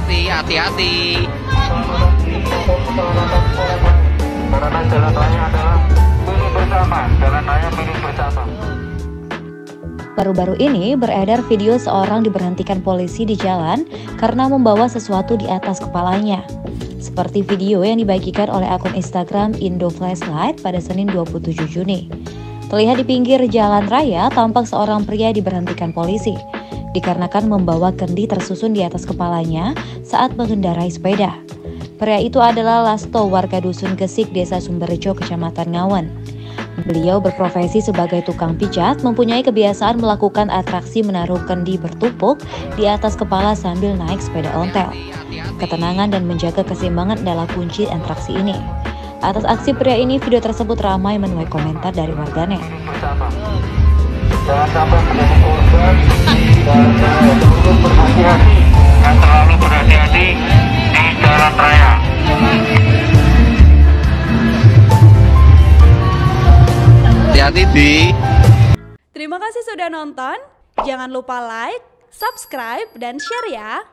hati-hati, hati-hati. Karena jalan raya adalah milik bersama, jalan raya milik bersama. Baru-baru ini beredar video seorang diberhentikan polisi di jalan karena membawa sesuatu di atas kepalanya. Seperti video yang dibagikan oleh akun Instagram Indo Flashlight pada Senin 27 Juni. Terlihat di pinggir jalan raya tampak seorang pria diberhentikan polisi dikarenakan membawa kendi tersusun di atas kepalanya saat mengendarai sepeda. Pria itu adalah Lasto, warga Dusun Gesik, Desa Sumberjo, Kecamatan Ngawen. Beliau berprofesi sebagai tukang pijat, mempunyai kebiasaan melakukan atraksi menaruh kendi bertumpuk di atas kepala sambil naik sepeda ontel. Ketenangan dan menjaga keseimbangan adalah kunci atraksi ini. Atas aksi pria ini, video tersebut ramai menuai komentar dari warganet. Jangan sampai menjadi korban dan terlalu berhati-hati, di jalan raya. Hati-hati di. Terima kasih sudah nonton. Jangan lupa like, subscribe, dan share ya.